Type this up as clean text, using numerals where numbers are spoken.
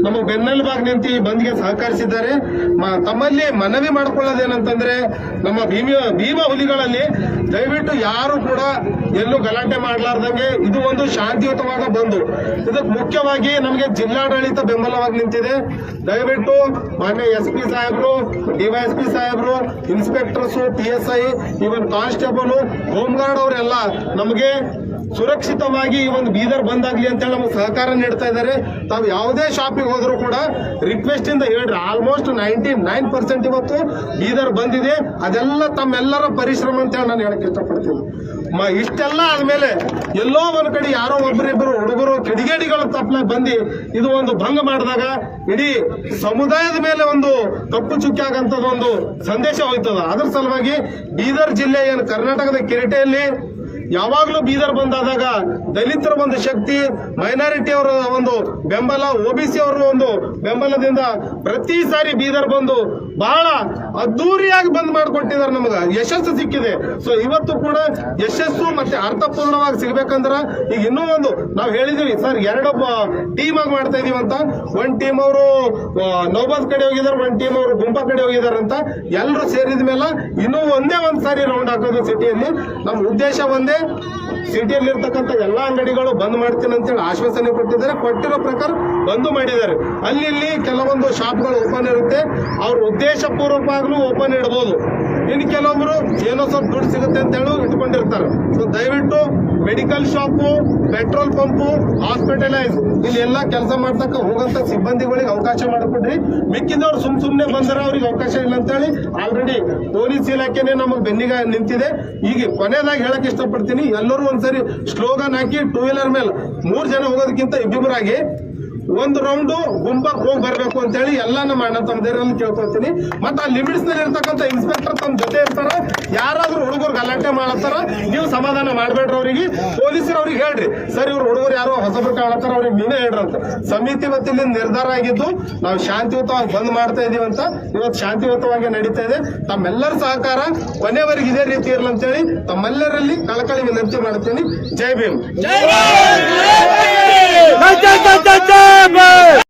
ನಮ್ಮ ಬೆನ್ನೆಲುಬಾಗಿ ನಿಂತು ಈ ಬಂದ್ಗೆ ಸಹಕರಿಸಿದ್ದಾರೆ. ತಮ್ಮಲ್ಲಿ ಮನವಿ ಮಾಡಿಕೊಳ್ಳೋದೇನಂತಂದ್ರೆ, ನಮ್ಮ ಭೀಮಾ ಹುಲಿಗಳಲ್ಲಿ ದಯವಿಟ್ಟು ಯಾರು ಕೂಡ ಎಲ್ಲೂ ಗಲಾಟೆ ಮಾಡಲಾರ್ದಂಗೆ ಇದು ಒಂದು ಶಾಂತಿಯುತವಾದ ಬಂದು. ಇದಕ್ಕೆ ಮುಖ್ಯವಾಗಿ ನಮಗೆ ಜಿಲ್ಲಾಡಳಿತ ಬೆಂಬಲವಾಗಿ ನಿಂತಿದೆ. ದಯವಿಟ್ಟು ಮಾನ್ಯ SP ಸಾಹೇಬರು, DYSP ಸಾಹೇಬರು, ಇನ್ಸ್ಪೆಕ್ಟರ್ಸ್, PSI, ಇವನ್ ಕಾನ್ಸ್ಟೇಬಲ್, ಹೋಮ್ ಗಾರ್ಡ್ ಅವರೆಲ್ಲ ನಮಗೆ ಸುರಕ್ಷಿತವಾಗಿ ಈ ಒಂದು ಬೀದರ್ ಬಂದಾಗ್ಲಿ ಅಂತೇಳಿ ನಮಗೆ ಸಹಕಾರ ನೀಡ್ತಾ ಇದ್ದಾರೆ. ತಾವು ಯಾವುದೇ ಶಾಪಿಗೆ ಹೋದ್ರು ಕೂಡ ರಿಕ್ವೆಸ್ಟ್ ಇಂದ ಹೇಳ್ರಿ. ಆಲ್ಮೋಸ್ಟ್ 99% ಇವತ್ತು ಬೀದರ್ ಬಂದಿದೆ. ಅದೆಲ್ಲ ತಮ್ಮೆಲ್ಲರ ಪರಿಶ್ರಮ ಅಂತ ಹೇಳಿ ನಾನು ಹೇಳಕ್ ಇಷ್ಟಪಡ್ತೀನಿ. ಇಷ್ಟೆಲ್ಲ ಆದ್ಮೇಲೆ ಎಲ್ಲೋ ಒಂದ್ ಕಡೆ ಯಾರೋ ಒಬ್ಬರಿಬ್ಬರು ಹುಡುಗರು ಕಿಡಿಗೇಡಿಗಳ ತಪ್ಪಲ ಬಂದು ಇದು ಒಂದು ಭಂಗ ಮಾಡಿದಾಗ ಇಡೀ ಸಮುದಾಯದ ಮೇಲೆ ಒಂದು ಕಪ್ಪು ಚುಕ್ಕಿ ಆಗಂತದ ಒಂದು ಸಂದೇಶ ಹೋಯ್ತದ. ಅದ್ರ ಸಲುವಾಗಿ ಬೀದರ್ ಜಿಲ್ಲೆ ಏನು ಕರ್ನಾಟಕದ ಕಿರೀಟೆಯಲ್ಲಿ ಯಾವಾಗಲೂ ಬೀದರ್ ಬಂದಾದಾಗ ದಲಿತರ ಒಂದು ಶಕ್ತಿ, ಮೈನಾರಿಟಿ ಅವರ ಒಂದು ಬೆಂಬಲ, OBC ಅವರ ಒಂದು ಬೆಂಬಲದಿಂದ ಪ್ರತಿ ಸಾರಿ ಬೀದರ್ ಬಂದು ಬಹಳ ಅದ್ದೂರಿಯಾಗಿ ಬಂದ್ ಮಾಡಿಕೊಟ್ಟಿದ್ದಾರೆ. ನಮಗ ಯಶಸ್ಸು ಸಿಕ್ಕಿದೆ. ಸೊ ಇವತ್ತು ಕೂಡ ಯಶಸ್ಸು ಮತ್ತೆ ಅರ್ಥಪೂರ್ಣವಾಗಿ ಸಿಗ್ಬೇಕಂದ್ರ ಈಗ ಇನ್ನೂ ಒಂದು ನಾವು ಹೇಳಿದೀವಿ ಸರ್, 2 ಟೀಮ್ ಆಗಿ ಮಾಡ್ತಾ ಇದೀವಿ ಅಂತ. ಒಂದ್ ಟೀಮ್ ಅವರು ನೌಬಾದ್ ಕಡೆ ಹೋಗಿದ್ದಾರೆ, ಒಂದ್ ಟೀಮ್ ಅವರು ಗುಂಪಾ ಕಡೆ ಹೋಗಿದ್ದಾರೆ ಅಂತ. ಎಲ್ಲರೂ ಸೇರಿದ ಮೇಲೆ ಇನ್ನೂ ಒಂದ್ ಸಾರಿ ರೌಂಡ್ ಹಾಕೋದು ಸಿಟಿಯಲ್ಲಿ. ನಮ್ಮ ಉದ್ದೇಶ ಒಂದೇ, ಸಿಟಿಯಲ್ಲಿ ಇರ್ತಕ್ಕಂಥ ಎಲ್ಲಾ ಅಂಗಡಿಗಳು ಬಂದ್ ಮಾಡ್ತೀನಿ ಅಂತೇಳಿ ಆಶ್ವಾಸನೆ ಕೊಟ್ಟಿದ್ದಾರೆ. ಕೊಟ್ಟಿರೋ ಪ್ರಕಾರ ಬಂದು ಮಾಡಿದ್ದಾರೆ. ಅಲ್ಲಿ ಕೆಲವೊಂದು ಶಾಪ್ಗಳು ಓಪನ್ ಇರುತ್ತೆ, ಅವ್ರ ಉದ್ದೇಶ ಪೂರ್ವಕವಾಗ್ಲೂ ಓಪನ್ ಇಡಬಹುದು. ಇನ್ನು ಕೆಲವೊಬ್ರು ಏನೋ ಸ್ವಲ್ಪ ದುಡ್ಡು ಸಿಗುತ್ತೆ ಅಂತ ಹೇಳಿ ಇಟ್ಕೊಂಡಿರ್ತಾರೆ. ಸೊ ದಯವಿಟ್ಟು medical shop, petrol pump, hospitalise ಇಲ್ಲಿ ಎಲ್ಲಾ ಕೆಲಸ ಮಾಡ್ತಕ್ಕ ಹೋಗಂತ ಸಿಬ್ಬಂದಿಗಳಿಗೆ ಅವಕಾಶ ಮಾಡಿಕೊಡ್ರಿ. ಮಿಕ್ಕಿದವ್ರು ಸುಮ್ನೆ ಬಂದರೆ ಅವ್ರಿಗೆ ಅವಕಾಶ ಇಲ್ಲ ಅಂತ ಹೇಳಿ ಆಲ್ರೆಡಿ ಪೊಲೀಸ್ ಇಲಾಖೆನೆ ನಮಗೆ ಬೆನ್ನಿಗೆ ನಿಂತಿದೆ. ಈಗ ಕೊನೆಯದಾಗಿ ಹೇಳಕ್ ಇಷ್ಟಪಡ್ತೀನಿ, ಎಲ್ಲರೂ ಒಂದ್ಸರಿ ಸ್ಲೋಗನ್ ಹಾಕಿ 2 ವೀಲರ್ ಮೇಲೆ 3 ಜನ ಹೋಗೋದಕ್ಕಿಂತ ಇಬ್ಬಿಬ್ಬರಾಗಿ ಒಂದು ರೌಂಡ್ ಗುಂಪಕ್ಕೆ ಹೋಗಿ ಬರ್ಬೇಕು ಅಂತ ಹೇಳಿ ಎಲ್ಲ ನಮ್ಮ ಅಣ್ಣ ತಮ್ಮದೇರಲ್ಲಿ ಕೇಳ್ಕೊಳ್ತೀನಿ. ಮತ್ತೆ ಆ ಲಿಮಿಟ್ಸ್ ನಲ್ಲಿ ಇರ್ತಕ್ಕಂಥ ಇನ್ಸ್ಪೆಕ್ಟರ್ ತಮ್ಮ ಜೊತೆ ಇರ್ತಾರ. ಯಾರಾದ್ರೂ ಹುಡುಗರು ಗಲಾಟೆ ಮಾಡತ್ತಾರ, ನೀವು ಸಮಾಧಾನ ಮಾಡ್ಬೇಡ್ರಿ. ಅವರಿಗೆ ಪೊಲೀಸರು ಅವ್ರಿಗೆ ಹೇಳ್ರಿ, ಸರ್ ಇವ್ರು ಹುಡುಗರು ಯಾರೋ ಹೊಸಬ್ರು ಕಾಣತ್ತಾರ, ಅವ್ರಿಗೆ ನೀವೇ ಹೇಳ್ರಿ ಅಂತ. ಸಮಿತಿ ವತಿಯಿಂದ ನಿರ್ಧಾರ ಆಗಿದ್ದು ನಾವು ಶಾಂತಿಯುತವಾಗಿ ಬಂದ್ ಮಾಡ್ತಾ ಇದೀವಿ ಅಂತ. ಇವತ್ತು ಶಾಂತಿಯುತವಾಗಿ ನಡೀತಾ ಇದೆ. ತಮ್ಮೆಲ್ಲರ ಸಹಕಾರ ಕೊನೆವರೆಗೆ ಇದೇ ರೀತಿ ಇರಲಿ ಅಂತೇಳಿ ತಮ್ಮೆಲ್ಲರಲ್ಲಿ ಕಳಕಳಿ ವಿನಂತಿ ಮಾಡ್ತೀನಿ. ಜೈ ಭೀಮ್.